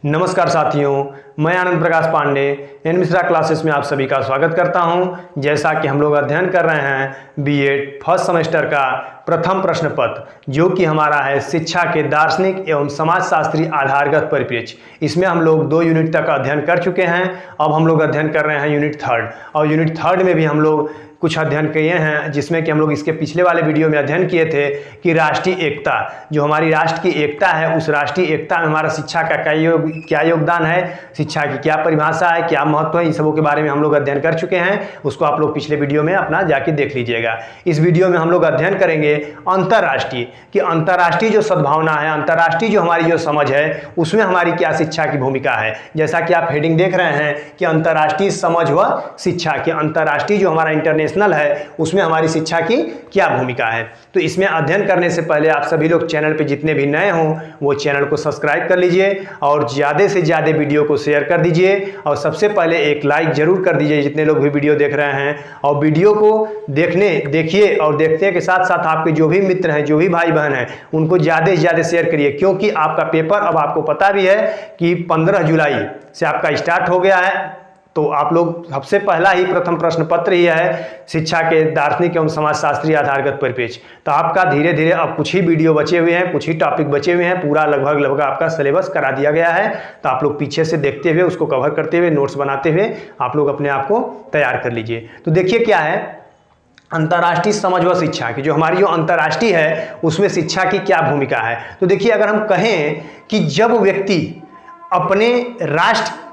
नमस्कार साथियों, मैं आनंद प्रकाश पांडे एन मिश्रा क्लासेस में आप सभी का स्वागत करता हूं। जैसा कि हम लोग अध्ययन कर रहे हैं बीएड फर्स्ट सेमेस्टर का प्रथम प्रश्न पत्र, जो कि हमारा है शिक्षा के दार्शनिक एवं समाजशास्त्री आधारगत परिप्रेक्ष्य। इसमें हम लोग 2 यूनिट तक अध्ययन कर चुके हैं। अब हम लोग अध्ययन कर रहे हैं यूनिट 3 और यूनिट 3 में भी हम लोग कुछ अध्ययन किए हैं, जिसमें कि हम लोग इसके पिछले वाले वीडियो में अध्ययन किए थे कि राष्ट्रीय एकता, जो हमारी राष्ट्र की एकता है, उस राष्ट्रीय एकता में हमारा शिक्षा का क्या योगदान है, शिक्षा की क्या परिभाषा है, क्या महत्व है, इन सबों के बारे में हम लोग अध्ययन कर चुके हैं। उसको आप लोग पिछले वीडियो में अपना जाके देख लीजिएगा। इस वीडियो में हम लोग अध्ययन करेंगे अंतर्राष्ट्रीय, कि अंतर्राष्ट्रीय जो सद्भावना है, अंतर्राष्ट्रीय जो हमारी जो समझ है, उसमें हमारी क्या शिक्षा की भूमिका है। जैसा कि आप हेडिंग देख रहे हैं कि अंतर्राष्ट्रीय समझ व शिक्षा, की अंतर्राष्ट्रीय जो हमारा इंटरनेशनल है, उसमें हमारी शिक्षा की क्या भूमिका है। तो इसमें अध्ययन करने से पहले आप सभी लोग चैनल पे जितने भी नए हों वो चैनल को सब्सक्राइब कर लीजिए और ज़्यादा से ज़्यादा वीडियो को शेयर कर दीजिए और सबसे पहले एक लाइक जरूर कर दीजिए जितने लोग भी वीडियो देख रहे हैं। और वीडियो को देखिए और देखने के साथ साथ आपके जो भी मित्र हैं, जो भी भाई बहन हैं, उनको ज़्यादा से ज़्यादा शेयर करिए, क्योंकि आपका पेपर अब आपको पता भी है कि 15 जुलाई से आपका स्टार्ट हो गया है। तो आप लोग सबसे पहला ही प्रथम प्रश्न पत्र ही है शिक्षा के दार्शनिक एवं समाजशास्त्री आधारगत परिप्रेक्ष्य। तो आपका धीरे धीरे अब कुछ ही वीडियो बचे हुए हैं, कुछ ही टॉपिक बचे हुए हैं, पूरा लगभग आपका सिलेबस करा दिया गया है। तो आप लोग पीछे से देखते हुए, उसको कवर करते हुए, नोट्स बनाते हुए आप लोग अपने आप को तैयार कर लीजिए। तो देखिए क्या है अंतर्राष्ट्रीय समझ व शिक्षा की, जो हमारी जो अंतर्राष्ट्रीय है उसमें शिक्षा की क्या भूमिका है। तो देखिए, अगर हम कहें कि जब व्यक्ति अपने राष्ट्र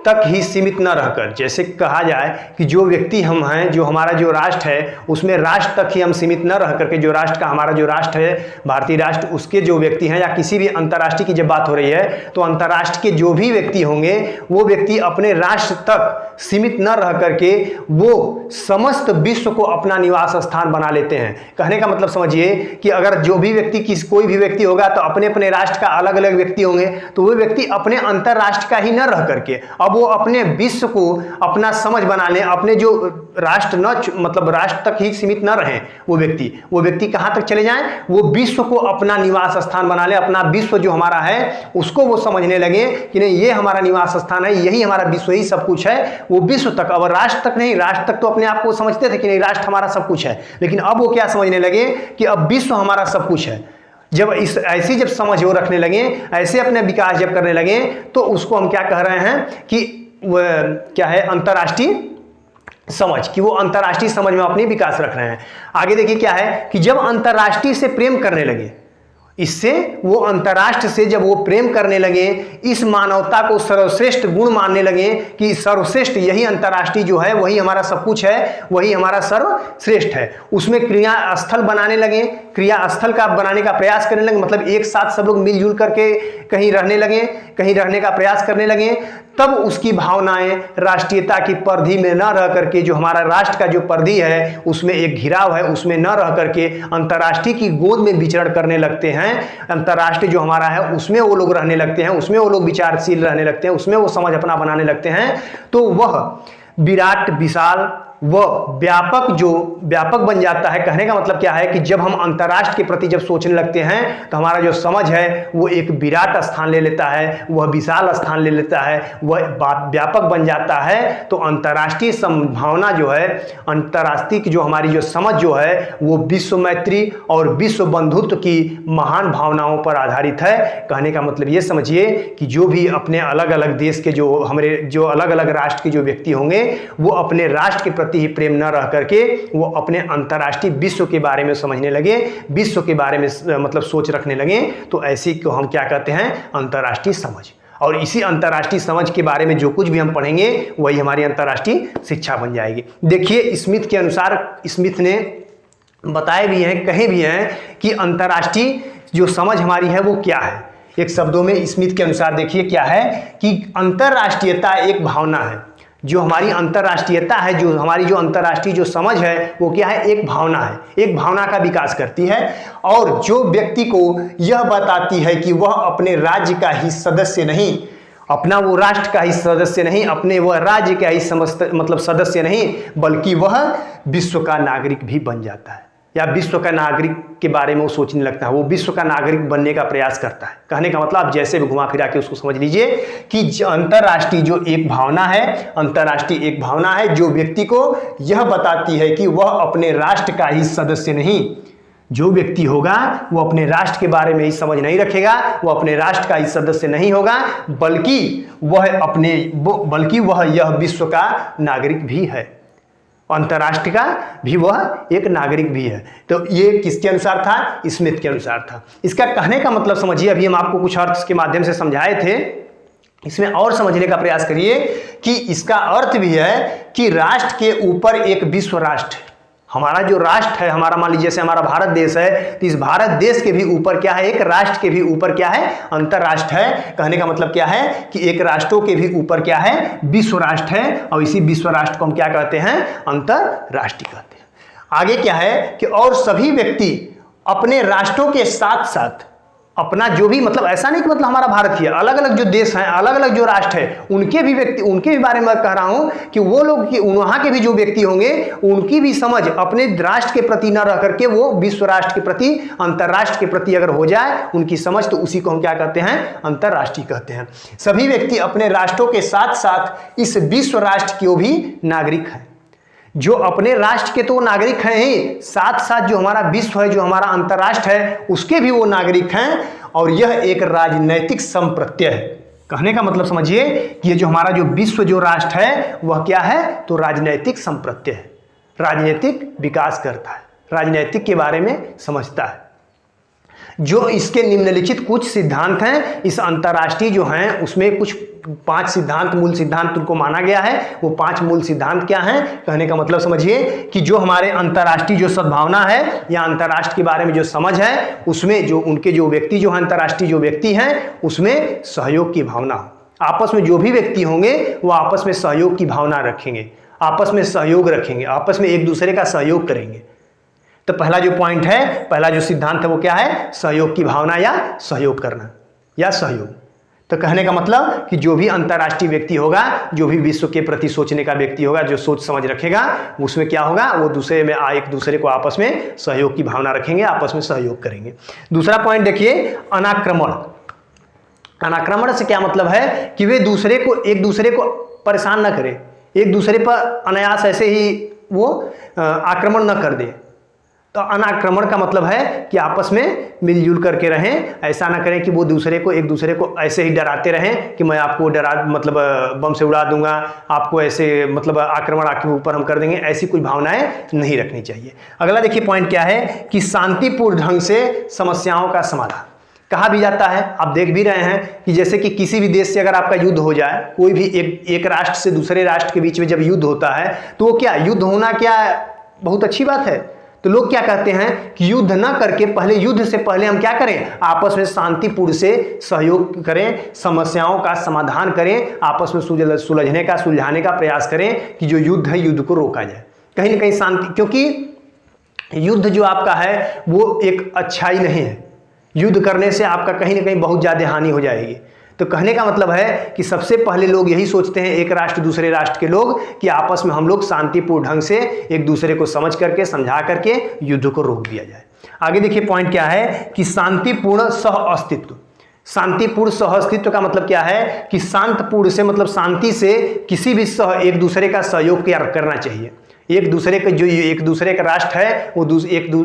तक ही सीमित न रहकर, जैसे कहा जाए कि जो व्यक्ति हम हैं, जो हमारा जो राष्ट्र है, उसमें राष्ट्र तक ही हम सीमित न रह करके, जो राष्ट्र का हमारा जो राष्ट्र है भारतीय राष्ट्र, उसके जो व्यक्ति हैं, या किसी भी अंतर्राष्ट्रीय की जब बात हो रही है तो अंतर्राष्ट्र के जो भी व्यक्ति होंगे वो व्यक्ति अपने राष्ट्र तक सीमित न रह करके वो समस्त विश्व को अपना निवास स्थान बना लेते हैं। कहने का मतलब समझिए कि अगर जो भी व्यक्ति कोई भी व्यक्ति होगा तो अपने अपने राष्ट्र का अलग अलग व्यक्ति होंगे, तो वो व्यक्ति अपने अंतर्राष्ट्र का ही न रह करके अब वो अपने विश्व को अपना समझ बना ले, अपने जो राष्ट्र मतलब राष्ट्र तक ही सीमित न रहे वो व्यक्ति कहां तक चले जाएं, वो विश्व को अपना निवास स्थान बना ले, अपना विश्व जो हमारा है उसको वो समझने लगे कि नहीं, ये हमारा निवास स्थान है, यही हमारा विश्व, ही सब कुछ है। वो विश्व तक, अब राष्ट्र तक नहीं, राष्ट्र तक तो अपने आप को समझते थे कि नहीं, राष्ट्र हमारा सब कुछ है, लेकिन अब वो क्या समझने लगे कि अब विश्व हमारा सब कुछ है। जब ऐसी जब समझ वो रखने लगे, ऐसे अपने विकास जब करने लगे, तो उसको हम क्या कह रहे हैं कि क्या है, अंतर्राष्ट्रीय समझ, कि वो अंतर्राष्ट्रीय समझ में अपनी विकास रख रहे हैं। आगे देखिए क्या है कि जब अंतर्राष्ट्रीय से प्रेम करने लगे, इससे वो अंतर्राष्ट्र से जब वो प्रेम करने लगे, इस मानवता को सर्वश्रेष्ठ गुण मानने लगे कि सर्वश्रेष्ठ यही अंतर्राष्ट्रीय जो है, वही हमारा सब कुछ है, वही हमारा सर्वश्रेष्ठ है। उसमें क्रिया स्थल बनाने लगे, क्रिया स्थल का बनाने का प्रयास करने लगे, मतलब एक साथ सब लोग मिलजुल करके कहीं रहने लगे, कहीं रहने का प्रयास करने लगे। तब उसकी भावनाएं राष्ट्रीयता की परिधि में न रह करके, जो हमारा राष्ट्र का जो परिधि है उसमें एक घिराव है, उसमें न रह करके अंतर्राष्ट्रीय की गोद में विचरण करने लगते हैं। अंतर्राष्ट्रीय जो हमारा है उसमें वो लोग रहने लगते हैं, उसमें वो लोग विचारशील रहने लगते हैं, उसमें वो समझ अपना बनाने लगते हैं। तो वह विराट, विशाल व व्यापक बन जाता है। कहने का मतलब क्या है कि जब हम अंतर्राष्ट्र के प्रति जब सोचने लगते हैं तो हमारा जो समझ है वो एक विराट स्थान ले लेता है, वह विशाल स्थान ले लेता है, वह व्यापक बन जाता है। तो अंतर्राष्ट्रीय संभावना जो है, अंतर्राष्ट्रीय की जो हमारी जो समझ जो है, वो विश्व मैत्री और विश्व बंधुत्व की महान भावनाओं पर आधारित है। कहने का मतलब ये समझिए कि जो भी अपने अलग अलग देश के जो हमारे जो अलग अलग राष्ट्र के जो व्यक्ति होंगे, वो अपने राष्ट्र के ही प्रेम न रह करके वो अपने अंतर्राष्ट्रीय विश्व के बारे में समझने लगे, विश्व के बारे में मतलब सोच रखने लगे। तो ऐसी को हम क्या कहते हैं, अंतर्राष्ट्रीय समझ। और इसी अंतर्राष्ट्रीय समझ के बारे में जो कुछ भी हम पढ़ेंगे वही हमारी अंतर्राष्ट्रीय शिक्षा बन जाएगी। देखिए स्मिथ के अनुसार, स्मिथ ने बताए भी हैं, कहे भी हैं कि अंतर्राष्ट्रीय जो समझ हमारी है वो क्या है। एक शब्दों में स्मिथ के अनुसार देखिए क्या है कि अंतर्राष्ट्रीयता एक भावना है। जो हमारी अंतर्राष्ट्रीयता है, जो हमारी जो अंतर्राष्ट्रीय जो समझ है वो क्या है, एक भावना है, एक भावना का विकास करती है, और जो व्यक्ति को यह बताती है कि वह अपने राज्य का ही सदस्य नहीं, अपना वो राष्ट्र का ही सदस्य नहीं, अपने वह राज्य का ही मतलब सदस्य नहीं, बल्कि वह विश्व का नागरिक भी बन जाता है। या विश्व का नागरिक के बारे में वो सोचने लगता है, वो विश्व का नागरिक बनने का प्रयास करता है। कहने का मतलब आप जैसे भी घुमा फिरा के उसको समझ लीजिए कि अंतर्राष्ट्रीय जो एक भावना है, अंतर्राष्ट्रीय एक भावना है जो व्यक्ति को यह बताती है कि वह अपने राष्ट्र का ही सदस्य नहीं, जो व्यक्ति होगा वो अपने राष्ट्र के बारे में ही समझ नहीं रखेगा, वो अपने राष्ट्र का ही सदस्य नहीं होगा, बल्कि वह यह विश्व का नागरिक भी है, अंतर्राष्ट्रीय का भी वह एक नागरिक भी है। तो ये किसके अनुसार था? स्मिथ के अनुसार था। इसका कहने का मतलब समझिए, अभी हम आपको कुछ अर्थ के माध्यम से समझाए थे, इसमें और समझने का प्रयास करिए कि इसका अर्थ भी है कि राष्ट्र के ऊपर एक विश्व राष्ट्र, हमारा जो राष्ट्र है, हमारा मान लीजिए जैसे हमारा भारत देश है, तो इस भारत देश के भी ऊपर क्या है? एक राष्ट्र के भी ऊपर क्या है? अंतर्राष्ट्र है। कहने का मतलब क्या है कि एक राष्ट्रों के भी ऊपर क्या है? विश्व राष्ट्र है, और इसी विश्व राष्ट्र को हम क्या कहते हैं? अंतर्राष्ट्रीय कहते हैं। आगे क्या है कि और सभी व्यक्ति अपने राष्ट्रों के साथ साथ अपना जो भी, मतलब ऐसा नहीं कि मतलब हमारा भारत ही है, अलग अलग जो देश हैं, अलग अलग जो राष्ट्र है, उनके भी व्यक्ति, उनके भी बारे में कह रहा हूं कि वो लोग कि वहां के भी जो व्यक्ति होंगे उनकी भी समझ अपने राष्ट्र के प्रति न रह करके वो विश्व राष्ट्र के प्रति, अंतर्राष्ट्र के प्रति अगर हो जाए उनकी समझ, तो उसी को हम क्या कहते हैं? अंतर्राष्ट्रीय कहते हैं। सभी व्यक्ति अपने राष्ट्रों के साथ साथ इस विश्व राष्ट्र के भी नागरिक हैं। जो अपने राष्ट्र के तो नागरिक हैं ही, साथ साथ जो हमारा विश्व है, जो हमारा अंतर्राष्ट्र है, उसके भी वो नागरिक हैं, और यह एक राजनैतिक संप्रत्यय है। कहने का मतलब समझिए कि ये जो हमारा जो विश्व जो राष्ट्र है वह क्या है? तो राजनैतिक संप्रत्यय है, राजनीतिक विकास करता है, राजनीतिक के बारे में समझता है। जो इसके निम्नलिखित कुछ सिद्धांत हैं, इस अंतर्राष्ट्रीय जो हैं उसमें कुछ 5 सिद्धांत, मूल सिद्धांत उनको माना गया है। वो 5 मूल सिद्धांत क्या हैं? कहने का मतलब समझिए कि जो हमारे अंतर्राष्ट्रीय जो सद्भावना है या अंतर्राष्ट्र के बारे में जो समझ है, उसमें जो उनके जो व्यक्ति जो हैं, अंतर्राष्ट्रीय जो व्यक्ति हैं, उसमें सहयोग की भावना हो। आपस में जो भी व्यक्ति होंगे वो आपस में सहयोग की भावना रखेंगे, आपस में सहयोग रखेंगे, आपस में एक दूसरे का सहयोग करेंगे। तो पहला जो पॉइंट है, पहला जो सिद्धांत है वो क्या है? सहयोग की भावना या सहयोग करना या सहयोग। तो कहने का मतलब कि जो भी अंतर्राष्ट्रीय व्यक्ति होगा, जो भी विश्व के प्रति सोचने का व्यक्ति होगा, जो सोच समझ रखेगा, उसमें क्या होगा? वो दूसरे में एक दूसरे को आपस में सहयोग की भावना रखेंगे, आपस में सहयोग करेंगे। दूसरा पॉइंट देखिए, अनाक्रमण। अनाक्रमण से क्या मतलब है कि वे एक दूसरे को परेशान न करें, एक दूसरे पर अनायास ऐसे ही वो आक्रमण न कर दे। तो अनाक्रमण का मतलब है कि आपस में मिलजुल करके रहें, ऐसा ना करें कि वो एक दूसरे को ऐसे ही डराते रहें कि मैं आपको मतलब बम से उड़ा दूंगा, आपको ऐसे मतलब आक्रमण आपके ऊपर हम कर देंगे, ऐसी कोई भावनाएं नहीं रखनी चाहिए। अगला देखिए पॉइंट क्या है कि शांतिपूर्ण ढंग से समस्याओं का समाधान। कहा भी जाता है, आप देख भी रहे हैं कि जैसे कि किसी भी देश से अगर आपका युद्ध हो जाए, कोई भी एक राष्ट्र से दूसरे राष्ट्र के बीच में जब युद्ध होता है, तो वो क्या युद्ध होना क्या बहुत अच्छी बात है। तो लोग क्या कहते हैं कि युद्ध ना करके पहले, युद्ध से पहले हम क्या करें? आपस में शांतिपूर्ण से सहयोग करें, समस्याओं का समाधान करें, आपस में सुलझाने का प्रयास करें कि जो युद्ध है युद्ध को रोका जाए, कहीं ना कहीं शांति। क्योंकि युद्ध जो आपका है वो एक अच्छाई नहीं है, युद्ध करने से आपका कहीं ना कहीं बहुत ज़्यादा हानि हो जाएगी। तो कहने का मतलब है कि सबसे पहले लोग यही सोचते हैं, एक राष्ट्र दूसरे राष्ट्र के लोग, कि आपस में हम लोग शांतिपूर्ण ढंग से एक दूसरे को समझ करके, समझा करके युद्ध को रोक दिया जाए। आगे देखिए पॉइंट क्या है कि शांतिपूर्ण सह अस्तित्व। शांतिपूर्ण सह अस्तित्व का मतलब क्या है कि शांतपूर्ण से मतलब शांति से किसी भी एक दूसरे का सहयोग करना चाहिए। एक दूसरे का जो एक दूसरे का राष्ट्र है वो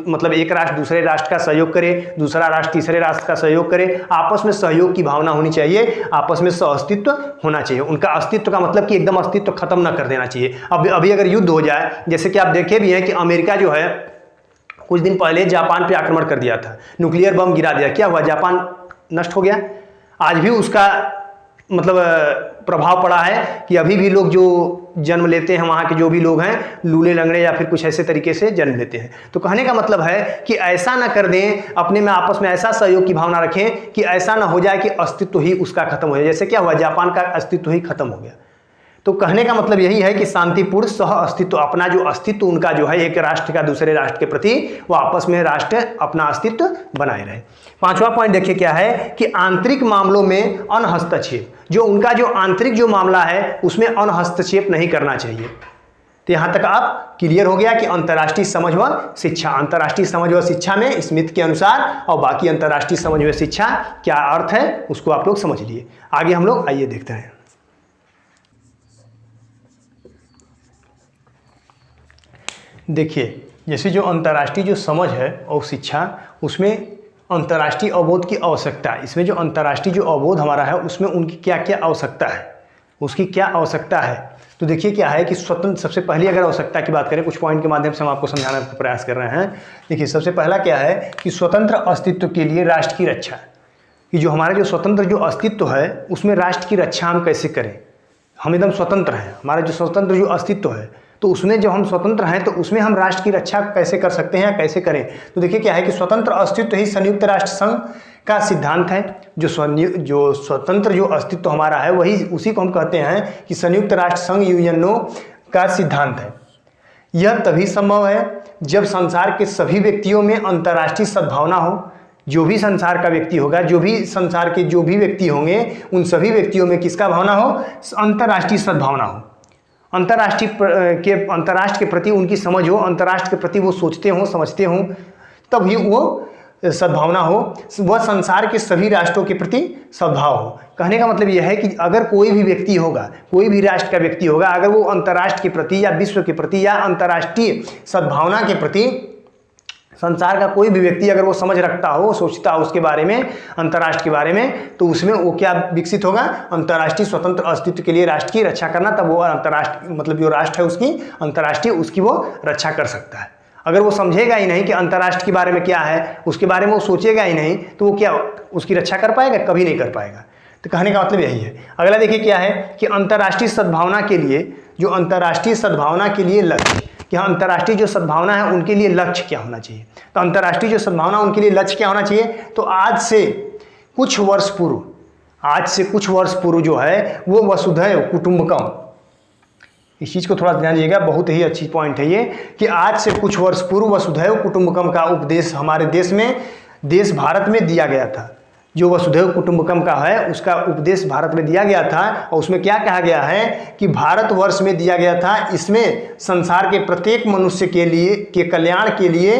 मतलब एक राष्ट्र दूसरे राष्ट्र का सहयोग करे, दूसरा राष्ट्र तीसरे राष्ट्र का सहयोग करे, आपस में सहयोग की भावना होनी चाहिए, आपस में सहअस्तित्व होना चाहिए। उनका अस्तित्व का मतलब कि एकदम अस्तित्व खत्म ना कर देना चाहिए। अभी अगर युद्ध हो जाए, जैसे कि आप देखे भी हैं कि अमेरिका जो है कुछ दिन पहले जापान पे आक्रमण कर दिया था, न्यूक्लियर बम गिरा दिया, क्या हुआ? जापान नष्ट हो गया। आज भी उसका मतलब प्रभाव पड़ा है कि अभी भी लोग जो जन्म लेते हैं, वहाँ के जो भी लोग हैं, लूले लंगड़े या फिर कुछ ऐसे तरीके से जन्म लेते हैं। तो कहने का मतलब है कि ऐसा ना कर दें, अपने में आपस में ऐसा सहयोग की भावना रखें कि ऐसा ना हो जाए कि अस्तित्व ही उसका खत्म हो जाए। जैसे क्या हुआ? जापान का अस्तित्व ही खत्म हो गया। तो कहने का मतलब यही है कि शांतिपूर्ण सह अस्तित्व, अपना जो अस्तित्व उनका जो है एक राष्ट्र का दूसरे राष्ट्र के प्रति, वो आपस में राष्ट्र अपना अस्तित्व बनाए रहे। 5वां पॉइंट देखिए क्या है कि आंतरिक मामलों में अनहस्तक्षेप। जो उनका जो आंतरिक जो मामला है उसमें अनहस्तक्षेप नहीं करना चाहिए। तो यहाँ तक आप क्लियर हो गया कि अंतर्राष्ट्रीय समझ व शिक्षा, अंतर्राष्ट्रीय समझ व शिक्षा में स्मिथ के अनुसार और बाकी अंतर्राष्ट्रीय समझ व शिक्षा क्या अर्थ है उसको आप लोग समझ लिए। आगे हम लोग आइए देखते हैं। देखिए, जैसे जो अंतर्राष्ट्रीय जो समझ है और शिक्षा, उसमें अंतर्राष्ट्रीय अवबोध की आवश्यकता है। इसमें जो अंतर्राष्ट्रीय जो अवबोध हमारा है उसमें उनकी क्या क्या आवश्यकता है, उसकी क्या आवश्यकता है। तो देखिए क्या है कि स्वतंत्र, सबसे पहली अगर आवश्यकता की बात करें, कुछ पॉइंट के माध्यम से हम आपको समझाने का प्रयास कर रहे हैं। देखिए सबसे पहला क्या है कि स्वतंत्र अस्तित्व के लिए राष्ट्र की रक्षा, कि जो हमारा जो स्वतंत्र जो अस्तित्व है उसमें राष्ट्र की रक्षा हम कैसे करें। हम एकदम स्वतंत्र हैं, हमारा जो स्वतंत्र जो अस्तित्व है, तो उसमें जब हम स्वतंत्र हैं तो उसमें हम राष्ट्र की रक्षा कैसे कर सकते हैं या कैसे करें। तो देखिए क्या है कि स्वतंत्र अस्तित्व ही संयुक्त राष्ट्र संघ का सिद्धांत है। जो स्वतंत्र जो अस्तित्व हमारा है वही, उसी को हम कहते हैं कि संयुक्त राष्ट्र संघ यूएनओ का सिद्धांत है। यह तभी संभव है जब संसार के सभी व्यक्तियों में अंतर्राष्ट्रीय सद्भावना हो। जो भी संसार का व्यक्ति होगा, जो भी संसार के जो भी व्यक्ति होंगे, उन सभी व्यक्तियों में किसका भावना हो, अंतर्राष्ट्रीय सद्भावना हो। अंतर्राष्ट्र के प्रति उनकी समझ हो, अंतर्राष्ट्र के प्रति वो सोचते हों, समझते हों, तभी वो सद्भावना हो, वह संसार के सभी राष्ट्रों के प्रति सद्भाव हो। कहने का मतलब यह है कि अगर कोई भी व्यक्ति होगा, कोई भी राष्ट्र का व्यक्ति होगा, अगर वो अंतर्राष्ट्र के प्रति या विश्व के प्रति या अंतर्राष्ट्रीय सद्भावना के प्रति, संसार का कोई भी व्यक्ति अगर वो समझ रखता हो, सोचता हो उसके बारे में, अंतर्राष्ट्र के बारे में, तो उसमें वो क्या विकसित होगा, अंतर्राष्ट्रीय स्वतंत्र अस्तित्व के लिए राष्ट्र की रक्षा करना। तब वो अंतर्राष्ट्रीय, मतलब जो राष्ट्र है उसकी अंतर्राष्ट्रीय, उसकी वो रक्षा कर सकता है। अगर वो समझेगा ही नहीं कि अंतर्राष्ट्र के बारे में क्या है, उसके बारे में वो सोचेगा ही नहीं, तो वो क्या उसकी रक्षा कर पाएगा, कभी नहीं कर पाएगा। तो कहने का मतलब यही है। अगला देखिए क्या है कि अंतर्राष्ट्रीय सद्भावना के लिए, जो अंतर्राष्ट्रीय सद्भावना के लिए लक्ष्य, कि हाँ अंतर्राष्ट्रीय जो सद्भावना है उनके लिए लक्ष्य क्या होना चाहिए। तो अंतर्राष्ट्रीय जो सद्भावना उनके लिए लक्ष्य क्या होना चाहिए, तो आज से कुछ वर्ष पूर्व जो है वो वसुधैव कुटुंबकम, इस चीज़ को थोड़ा ध्यान दीजिएगा, बहुत ही अच्छी पॉइंट है ये, कि आज से कुछ वर्ष पूर्व वसुधैव कुटुंबकम का उपदेश हमारे देश में, देश भारत में दिया गया था। जो वसुधैव कुटुंबकम का है उसका उपदेश भारत में दिया गया था, और उसमें क्या कहा गया है कि भारतवर्ष में दिया गया था। इसमें संसार के प्रत्येक मनुष्य के लिए, के कल्याण के लिए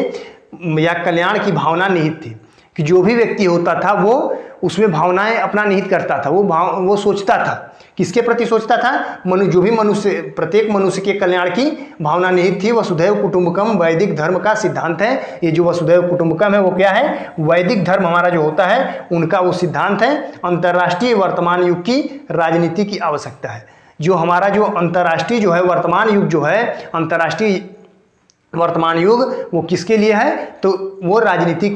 या कल्याण की भावना निहित थी, कि जो भी व्यक्ति होता था वो उसमें भावनाएं अपना निहित करता था। वो सोचता था, किसके प्रति सोचता था, जो भी मनुष्य, प्रत्येक मनुष्य के कल्याण की भावना निहित थी। वसुधैव कुटुंबकम वैदिक धर्म का सिद्धांत है। ये जो वसुधैव कुटुंबकम है वो क्या है, वैदिक धर्म हमारा जो होता है उनका वो सिद्धांत है। अंतर्राष्ट्रीय वर्तमान युग की राजनीति की आवश्यकता है। जो हमारा जो अंतर्राष्ट्रीय जो है वर्तमान युग जो है, अंतर्राष्ट्रीय वर्तमान युग वो किसके लिए है, तो वो राजनीति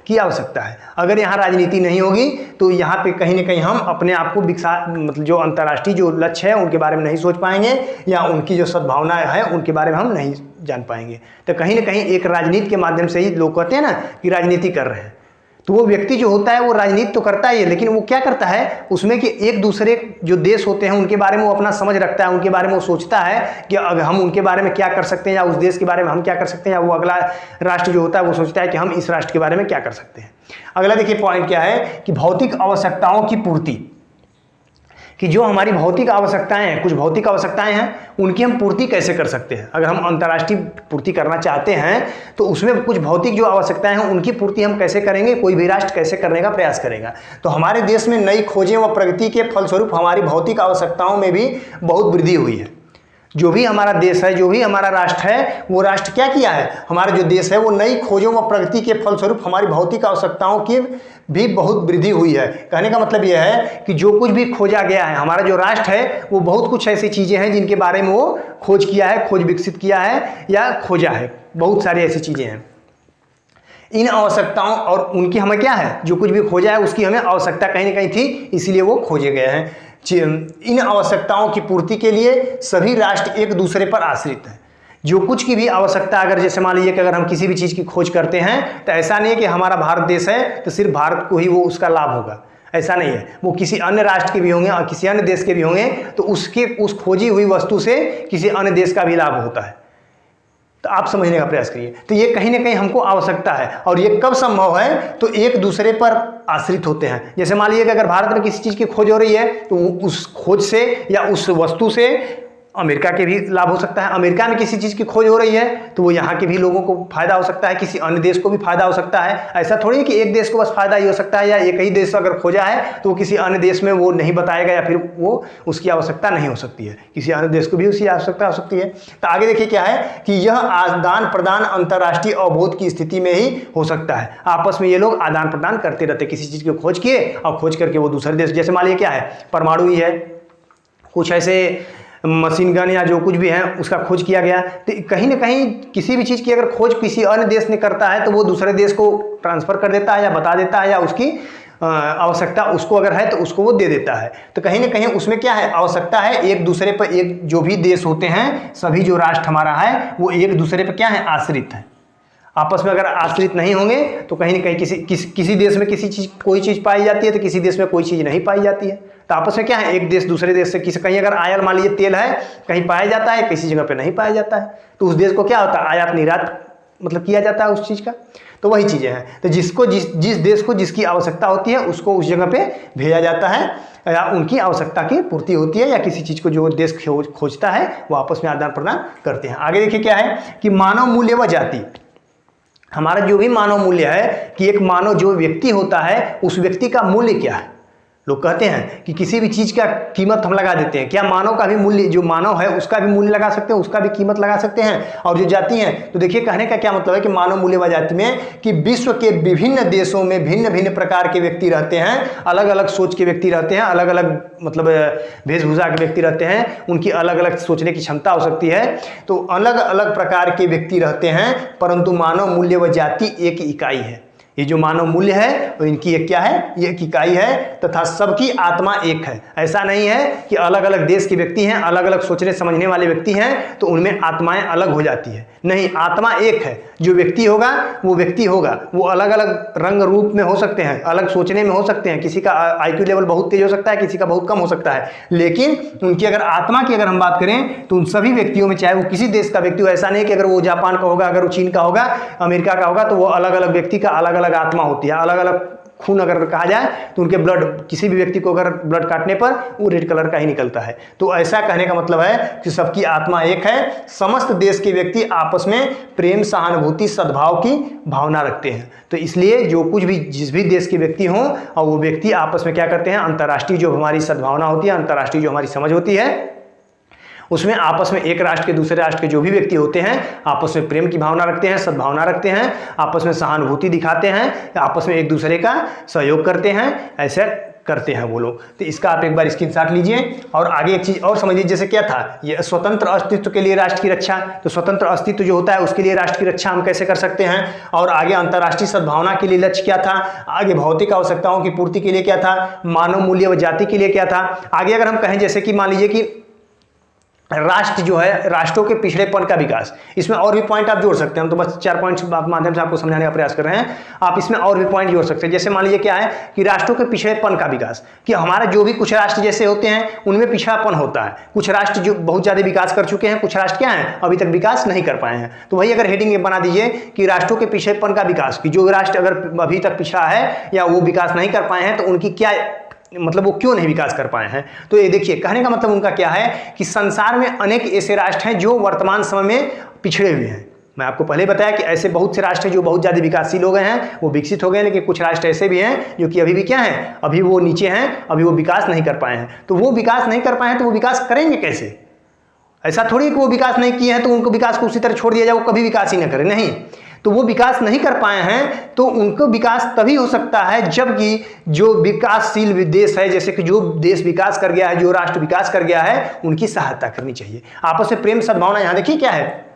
की आवश्यकता है। अगर यहाँ राजनीति नहीं होगी तो यहाँ पे कहीं ना कहीं हम अपने आप को मतलब जो अंतर्राष्ट्रीय जो लक्ष्य है उनके बारे में नहीं सोच पाएंगे, या उनकी जो सद्भावना है उनके बारे में हम नहीं जान पाएंगे। तो कहीं ना कहीं एक राजनीति के माध्यम से ही लोग कहते हैं ना कि राजनीति कर रहे हैं, तो वो व्यक्ति जो होता है वो राजनीति तो करता ही है, लेकिन वो क्या करता है उसमें कि एक दूसरे जो देश होते हैं उनके बारे में वो अपना समझ रखता है, उनके बारे में वो सोचता है कि अगर हम उनके बारे में क्या कर सकते हैं, या उस देश के बारे में हम क्या कर सकते हैं, या वो अगला राष्ट्र जो होता है वो सोचता है कि हम इस राष्ट्र के बारे में क्या कर सकते हैं। अगला देखिए पॉइंट क्या है कि भौतिक आवश्यकताओं की पूर्ति, कि जो हमारी भौतिक आवश्यकताएं हैं, कुछ भौतिक आवश्यकताएं हैं, उनकी हम पूर्ति कैसे कर सकते हैं। अगर हम अंतर्राष्ट्रीय पूर्ति करना चाहते हैं तो उसमें कुछ भौतिक जो आवश्यकताएं हैं उनकी पूर्ति हम कैसे करेंगे, कोई भी राष्ट्र कैसे करने का प्रयास करेगा। तो हमारे देश में नई खोजें व प्रगति के फलस्वरूप हमारी भौतिक आवश्यकताओं में भी बहुत वृद्धि हुई है। जो भी हमारा देश है, जो भी हमारा राष्ट्र है, वो राष्ट्र क्या किया है, हमारा जो देश है वो नई खोजों व प्रगति के फलस्वरूप हमारी भौतिक आवश्यकताओं की भी बहुत वृद्धि हुई है। कहने का मतलब यह है कि जो कुछ भी खोजा गया है, हमारा जो राष्ट्र है वो बहुत कुछ ऐसी चीज़ें हैं जिनके बारे में वो खोज किया है, खोज विकसित किया है या खोजा है, बहुत सारी ऐसी चीज़ें हैं। इन आवश्यकताओं और उनकी हमें क्या है, जो कुछ भी खोजा है उसकी हमें आवश्यकता कहीं ना कहीं थी, इसीलिए वो खोजे गए हैं। इन आवश्यकताओं की पूर्ति के लिए सभी राष्ट्र एक दूसरे पर आश्रित हैं। जो कुछ की भी आवश्यकता, अगर जैसे मान लीजिए कि अगर हम किसी भी चीज़ की खोज करते हैं तो ऐसा नहीं है कि हमारा भारत देश है तो सिर्फ भारत को ही वो उसका लाभ होगा, ऐसा नहीं है। वो किसी अन्य राष्ट्र के भी होंगे और किसी अन्य देश के भी होंगे, तो उस खोजी हुई वस्तु से किसी अन्य देश का भी लाभ होता है। तो आप समझने का प्रयास करिए। तो ये कहीं ना कहीं हमको आवश्यकता है, और ये कब संभव है, तो एक दूसरे पर आश्रित होते हैं। जैसे मान लीजिए कि अगर भारत में किसी चीज़ की खोज हो रही है तो उस खोज से या उस वस्तु से अमेरिका के भी लाभ हो सकता है। अमेरिका में किसी चीज़ की खोज हो रही है तो वो यहाँ के भी लोगों को फायदा हो सकता है, किसी अन्य देश को भी फायदा हो सकता है। ऐसा थोड़ी है कि एक देश को बस फायदा ही हो सकता है, या एक ही देश अगर खोजा है तो वो किसी अन्य देश में वो नहीं बताएगा या फिर वो उसकी आवश्यकता नहीं हो सकती है, किसी अन्य देश को भी उसकी आवश्यकता हो सकती है। तो आगे देखिए क्या है कि यह आदान प्रदान अंतर्राष्ट्रीय अवबोध की स्थिति में ही हो सकता है। आपस में ये लोग आदान प्रदान करते रहते, किसी चीज़ की खोज किए और खोज करके वो दूसरे देश, जैसे मान लीजिए क्या है, परमाणु ही है, कुछ ऐसे मशीन गन या जो कुछ भी है उसका खोज किया गया, तो कहीं ना कहीं किसी भी चीज़ की अगर खोज किसी अन्य देश ने करता है तो वो दूसरे देश को ट्रांसफ़र कर देता है या बता देता है, या उसकी आवश्यकता उसको अगर है तो उसको वो दे देता है। तो कहीं ना कहीं उसमें क्या है, आवश्यकता है एक दूसरे पर, एक जो भी देश होते हैं, सभी जो राष्ट्र हमारा है वो एक दूसरे पर क्या है, आश्रित है। आपस में अगर आश्रित नहीं होंगे तो कहीं ना कहीं किसी देश में कोई चीज़ पाई जाती है तो किसी देश में कोई चीज़ नहीं पाई जाती है। तो आपस में क्या है, एक देश दूसरे देश से कहीं अगर आयल मान लीजिए तेल है, कहीं पाया जाता है, किसी जगह पे नहीं पाया जाता है, तो उस देश को क्या होता है, आयात निर्यात मतलब किया जाता है उस चीज़ का। तो वही चीज़ें हैं, तो जिसको जिस देश को जिसकी आवश्यकता होती है उसको उस जगह पे भेजा जाता है, या उनकी आवश्यकता की पूर्ति होती है, या किसी चीज़ को जो देश खोजता है वो आपस में आदान प्रदान करते हैं। आगे देखिए क्या है कि मानव मूल्य व जाति, हमारा जो भी मानव मूल्य है कि एक मानव जो व्यक्ति होता है उस व्यक्ति का मूल्य क्या है। लोग कहते हैं कि किसी भी चीज़ का कीमत हम लगा देते हैं, क्या मानव का भी मूल्य, जो मानव है उसका भी मूल्य लगा सकते हैं, उसका भी कीमत लगा सकते हैं। और जो जाति हैं, तो देखिए कहने का क्या मतलब है कि मानव मूल्य व जाति में कि विश्व के विभिन्न देशों में भिन्न भिन्न प्रकार के व्यक्ति रहते हैं, अलग अलग सोच के व्यक्ति रहते हैं, अलग अलग मतलब वेशभूषा के व्यक्ति रहते हैं, उनकी अलग अलग सोचने की क्षमता हो सकती है। तो अलग अलग प्रकार के व्यक्ति रहते हैं, परंतु मानव मूल्य व जाति एक इकाई है। ये जो मानव मूल्य है वो इनकी एक क्या है, ये एक इकाई है, तथा सबकी आत्मा एक है। ऐसा नहीं है कि अलग अलग देश के व्यक्ति हैं, अलग अलग सोचने समझने वाले व्यक्ति हैं तो उनमें आत्माएं अलग हो जाती है, नहीं, आत्मा एक है। जो व्यक्ति होगा वो व्यक्ति होगा, वो अलग अलग रंग रूप में हो सकते हैं, अलग सोचने में हो सकते हैं, किसी का IQ लेवल बहुत तेज हो सकता है, किसी का बहुत कम हो सकता है, लेकिन उनकी अगर आत्मा की अगर हम बात करें तो उन सभी व्यक्तियों में, चाहे वो किसी देश का व्यक्ति हो, ऐसा नहीं कि अगर वो जापान का होगा, अगर वो चीन का होगा, अमेरिका का होगा, तो वो अलग अलग व्यक्ति का अलग अलग आत्मा होती है, अलग अलग खून अगर कहा जाए तो उनके ब्लड, किसी भी व्यक्ति को अगर ब्लड काटने पर वो रेड कलर का ही निकलता है। तो ऐसा कहने का मतलब है कि सबकी आत्मा एक है, समस्त देश के व्यक्ति आपस में प्रेम, सहानुभूति, सद्भाव की भावना रखते हैं। तो इसलिए जो कुछ भी, जिस भी देश के व्यक्ति हों और वो व्यक्ति आपस में क्या करते हैं, अंतर्राष्ट्रीय जो हमारी सद्भावना होती है, अंतर्राष्ट्रीय जो हमारी समझ होती है, उसमें आपस में एक राष्ट्र के दूसरे राष्ट्र के जो भी व्यक्ति होते हैं आपस में प्रेम की भावना रखते हैं, सद्भावना रखते हैं, आपस में सहानुभूति दिखाते हैं, आपस में एक दूसरे का सहयोग करते हैं, ऐसे करते हैं वो लोग। तो इसका आप एक बार स्क्रीनशॉट लीजिए और आगे एक चीज़ और समझिए, जैसे क्या था, ये स्वतंत्र अस्तित्व के लिए राष्ट्र की रक्षा, तो स्वतंत्र अस्तित्व जो होता है उसके लिए राष्ट्र की रक्षा हम कैसे कर सकते हैं, और आगे अंतर्राष्ट्रीय सद्भावना के लिए लक्ष्य क्या था, आगे भौतिक आवश्यकताओं की पूर्ति के लिए क्या था, मानव मूल्य व जाति के लिए क्या था। आगे अगर हम कहें जैसे कि मान लीजिए कि राष्ट्र जो है, राष्ट्रों के पिछड़ेपन का विकास, इसमें और भी पॉइंट आप जोड़ सकते हैं। हम तो बस 4 पॉइंट्स माध्यम से आपको समझाने का प्रयास कर रहे हैं, आप इसमें और भी पॉइंट जोड़ सकते हैं। जैसे मान लीजिए क्या है कि राष्ट्रों के पिछड़ेपन का विकास, कि हमारा जो भी कुछ राष्ट्र जैसे होते हैं उनमें पिछड़ापन होता है, कुछ राष्ट्र जो बहुत ज़्यादा विकास कर चुके हैं, कुछ राष्ट्र क्या हैं अभी तक विकास नहीं कर पाए हैं। तो वही अगर हेडिंग बना दीजिए कि राष्ट्रों के पिछड़ेपन का विकास, कि जो राष्ट्र अगर अभी तक पिछड़ा है या वो विकास नहीं कर पाए हैं तो उनकी क्या मतलब, वो क्यों नहीं विकास कर पाए हैं। तो ये देखिए कहने का मतलब उनका क्या है कि संसार में अनेक ऐसे राष्ट्र हैं जो वर्तमान समय में पिछड़े हुए हैं। मैं आपको पहले बताया कि ऐसे बहुत से राष्ट्र जो बहुत ज़्यादा विकासशील हो गए हैं, वो विकसित हो गए हैं, लेकिन कुछ राष्ट्र ऐसे भी हैं जो कि अभी भी क्या हैं, अभी वो नीचे हैं, अभी वो विकास नहीं कर पाए हैं। तो वो विकास नहीं कर पाए हैं तो वो विकास करेंगे कैसे। ऐसा थोड़ी कि वो विकास नहीं किए हैं तो उनको विकास को उसी तरह छोड़ दिया जाए, वो कभी विकास ही ना करें, नहीं। तो वो विकास नहीं कर पाए हैं तो उनको विकास तभी हो सकता है जबकि जो विकासशील देश है, जैसे कि जो देश विकास कर गया है, जो राष्ट्र विकास कर गया है, उनकी सहायता करनी चाहिए। आपस में प्रेम सद्भावना, यहाँ देखिए क्या है,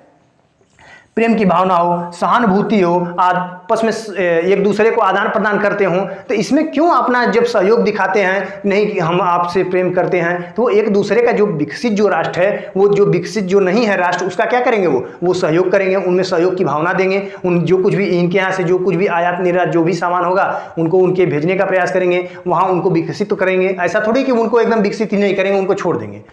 प्रेम की भावना हो, सहानुभूति हो, आपस में एक दूसरे को आदान प्रदान करते हों। तो इसमें क्यों अपना जब सहयोग दिखाते हैं, नहीं कि हम आपसे प्रेम करते हैं, तो एक दूसरे का जो विकसित जो राष्ट्र है, वो जो विकसित जो नहीं है राष्ट्र, उसका क्या करेंगे, वो सहयोग करेंगे, उनमें सहयोग की भावना देंगे। उन जो कुछ भी इनके यहाँ से जो कुछ भी आयात निर्यात जो भी सामान होगा उनको उनके भेजने का प्रयास करेंगे, वहाँ उनको विकसित तो करेंगे। ऐसा थोड़ी कि उनको एकदम विकसित ही नहीं करेंगे, उनको छोड़ देंगे।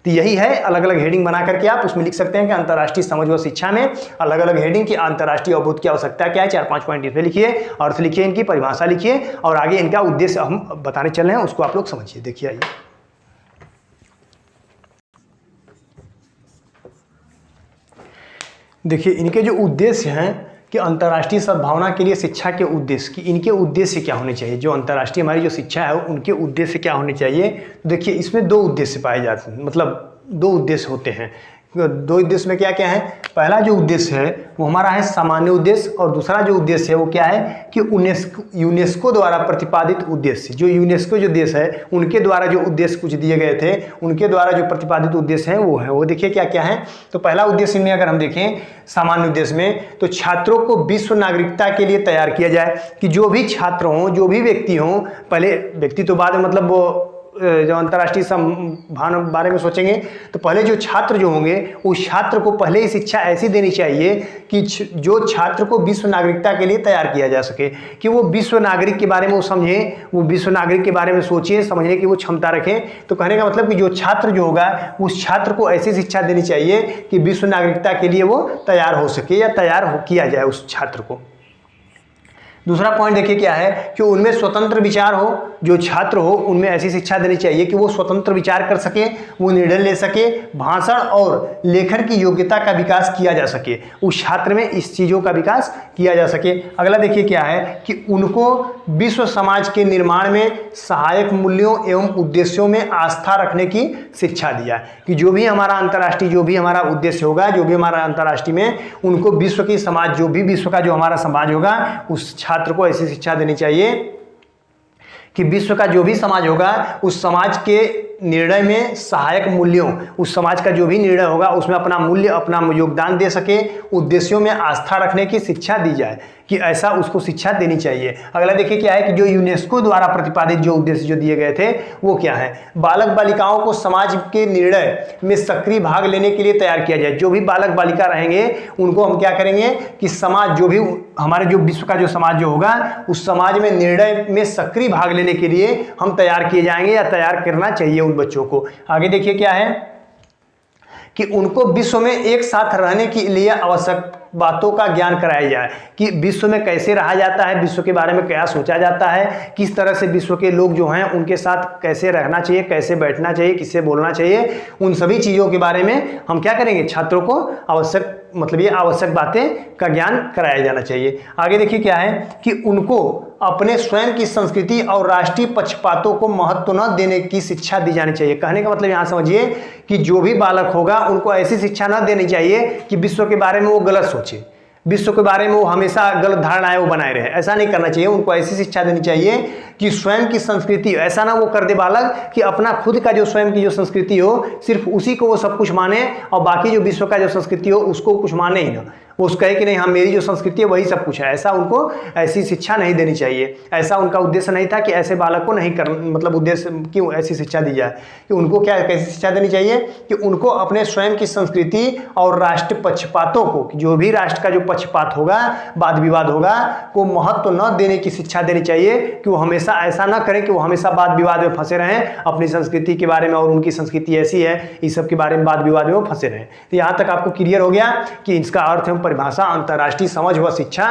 तो यही है, अलग अलग हेडिंग बना करके आप उसमें लिख सकते हैं कि अंतर्राष्ट्रीय समझ व शिक्षा में अलग अलग हेडिंग की अंतर्राष्ट्रीय अवबोध की आवश्यकता क्या है, 4-5 पॉइंट इसमें लिखिए, अर्थ लिखिए, इनकी परिभाषा लिखिए और आगे इनका उद्देश्य हम बताने चल रहे हैं उसको आप लोग समझिए। देखिए आइए, देखिए इनके जो उद्देश्य हैं कि अंतर्राष्ट्रीय सद्भावना के लिए शिक्षा के उद्देश्य, कि इनके उद्देश्य क्या होने चाहिए, जो अंतर्राष्ट्रीय हमारी जो शिक्षा है उनके उद्देश्य क्या होने चाहिए। तो देखिए इसमें दो उद्देश्य पाए जाते हैं, मतलब दो उद्देश्य होते हैं। दो उद्देश्य में क्या क्या है, पहला जो उद्देश्य है वो हमारा है सामान्य उद्देश्य, और दूसरा जो उद्देश्य है वो क्या है कि यूनेस्को द्वारा प्रतिपादित उद्देश्य। जो यूनेस्को जो देश है उनके द्वारा जो उद्देश्य कुछ दिए गए थे, उनके द्वारा जो प्रतिपादित उद्देश्य है वो देखिए क्या क्या है। तो पहला उद्देश्य में अगर हम देखें सामान्य उद्देश्य में, तो छात्रों को विश्व नागरिकता के लिए तैयार किया जाए, कि जो भी छात्र हों, जो भी व्यक्ति हों, पहले व्यक्ति तो बाद में मतलब वो जो अंतर्राष्ट्रीय सद्भावना बारे में सोचेंगे, तो पहले जो छात्र जो होंगे उस छात्र को पहले ही शिक्षा ऐसी देनी चाहिए कि जो छात्र को विश्व नागरिकता के लिए तैयार किया जा सके, कि वो विश्व नागरिक के बारे में वो समझें, वो विश्व नागरिक के बारे में सोचें, समझने की वो क्षमता रखें। तो कहने का मतलब कि जो छात्र जो होगा उस छात्र को ऐसी शिक्षा देनी चाहिए कि विश्व नागरिकता के लिए वो तैयार हो सके या किया जाए उस छात्र को। दूसरा पॉइंट देखिए क्या है कि उनमें स्वतंत्र विचार हो, जो छात्र हो उनमें ऐसी शिक्षा देनी चाहिए कि वो स्वतंत्र विचार कर सके, वो निर्णय ले सके, भाषण और लेखन की योग्यता का विकास किया जा सके, उस छात्र में इस चीज़ों का विकास किया जा सके। अगला देखिए क्या है कि उनको विश्व समाज के निर्माण में सहायक मूल्यों एवं उद्देश्यों में आस्था रखने की शिक्षा दिया, कि जो भी हमारा अंतर्राष्ट्रीय जो भी हमारा उद्देश्य होगा, जो भी हमारा अंतर्राष्ट्रीय में, उनको विश्व की समाज, जो भी विश्व का जो हमारा समाज होगा उस छात्र को ऐसी शिक्षा देनी चाहिए कि विश्व का जो भी समाज होगा उस समाज के निर्णय में सहायक मूल्यों, उस समाज का जो भी निर्णय होगा उसमें अपना मूल्य, अपना योगदान दे सके, उद्देश्यों में आस्था रखने की शिक्षा दी जाए, कि ऐसा उसको शिक्षा देनी चाहिए। अगला देखिए क्या है कि जो यूनेस्को द्वारा प्रतिपादित जो उद्देश्य जो दिए गए थे वो क्या है, बालक बालिकाओं को समाज के निर्णय में सक्रिय भाग लेने के लिए तैयार किया जाए। जो भी बालक बालिका रहेंगे उनको हम क्या करेंगे कि समाज, जो भी हमारे जो विश्व का जो समाज जो होगा उस समाज में निर्णय में सक्रिय भाग लेने के लिए हम तैयार किए जाएंगे या तैयार करना चाहिए उन बच्चों को। आगे देखिए क्या है कि उनको विश्व में एक साथ रहने के लिए आवश्यक बातों का ज्ञान कराया जाए, कि विश्व में कैसे रहा जाता है, विश्व के बारे में क्या सोचा जाता है, किस तरह से विश्व के लोग जो हैं उनके साथ कैसे रहना चाहिए, कैसे बैठना चाहिए, किससे बोलना चाहिए, उन सभी चीज़ों के बारे में हम क्या करेंगे, छात्रों को आवश्यक, मतलब ये आवश्यक बातें का ज्ञान कराया जाना चाहिए। आगे देखिए क्या है कि उनको अपने स्वयं की संस्कृति और राष्ट्रीय पक्षपातों को महत्व न देने की शिक्षा दी जानी चाहिए। कहने का मतलब यहाँ समझिए कि जो भी बालक होगा उनको ऐसी शिक्षा न देनी चाहिए कि विश्व के बारे में वो गलत सोचे, विश्व के बारे में वो हमेशा गलत धारणाएं वो बनाए रहे, ऐसा नहीं करना चाहिए। उनको ऐसी शिक्षा देनी चाहिए कि स्वयं की संस्कृति, ऐसा ना वो कर दे बालक कि अपना खुद का जो स्वयं की जो संस्कृति हो सिर्फ उसी को वो सब कुछ माने और बाकी जो विश्व का जो संस्कृति हो उसको कुछ माने ही ना, वो उसको कहे कि नहीं, हाँ मेरी जो संस्कृति है वही सब कुछ है। ऐसा उनको ऐसी शिक्षा नहीं देनी चाहिए। ऐसा उनका उद्देश्य नहीं था कि ऐसे बालक को नहीं कर, मतलब उद्देश्य क्यों ऐसी शिक्षा दी जाए कि उनको क्या कैसी शिक्षा देनी चाहिए कि उनको अपने स्वयं की संस्कृति और राष्ट्र पक्षपातों को, जो भी राष्ट्र का जो पक्षपात होगा, वाद विवाद होगा, को महत्व न देने की शिक्षा देनी चाहिए, कि वो हमेशा ऐसा ना करें कि वो हमेशा वाद विवाद में फंसे रहें अपनी संस्कृति के बारे में, और उनकी संस्कृति ऐसी है, इस सब के बारे में वाद विवाद में वो फंसे रहें। तो यहाँ तक आपको क्लियर हो गया कि इसका अर्थ है परिभाषा अंतर्राष्ट्रीय समझ व शिक्षा,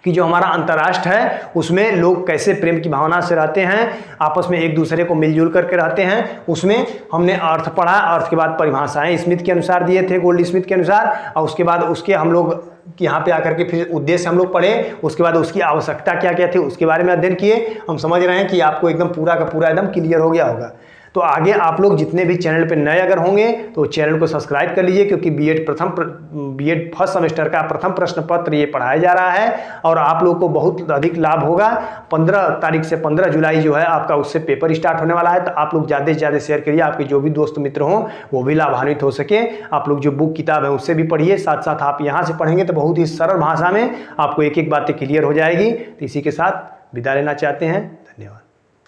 कि जो हमारा अंतर्राष्ट्र है उसमें लोग कैसे प्रेम की भावना से रहते हैं, आपस में एक दूसरे को मिलजुल करके रहते हैं। उसमें हमने अर्थ पढ़ा, अर्थ के बाद परिभाषाएं स्मिथ के अनुसार दिए थे, गोल्ड स्मिथ के अनुसार, और उसके बाद उसके हम लोग यहाँ पे आकर के फिर उद्देश्य हम लोग पढ़े, उसके बाद उसकी आवश्यकता क्या क्या थी उसके बारे में अध्ययन किए। हम समझ रहे हैं कि आपको एकदम पूरा का पूरा एकदम क्लियर हो गया होगा। तो आगे आप लोग जितने भी चैनल पे नए अगर होंगे तो चैनल को सब्सक्राइब कर लीजिए, क्योंकि बीएड फर्स्ट सेमेस्टर का प्रथम प्रश्न पत्र ये पढ़ाया जा रहा है और आप लोग को बहुत अधिक लाभ होगा। 15 तारीख से 15 जुलाई जो है आपका उससे पेपर स्टार्ट होने वाला है, तो आप लोग ज़्यादा से ज़्यादा शेयर करिए, आपके जो भी दोस्त मित्र हों वो भी लाभान्वित हो सके। आप लोग जो बुक किताब है उससे भी पढ़िए, साथ साथ आप यहाँ से पढ़ेंगे तो बहुत ही सरल भाषा में आपको एक एक बातें क्लियर हो जाएगी। तो इसी के साथ विदा लेना चाहते हैं, धन्यवाद।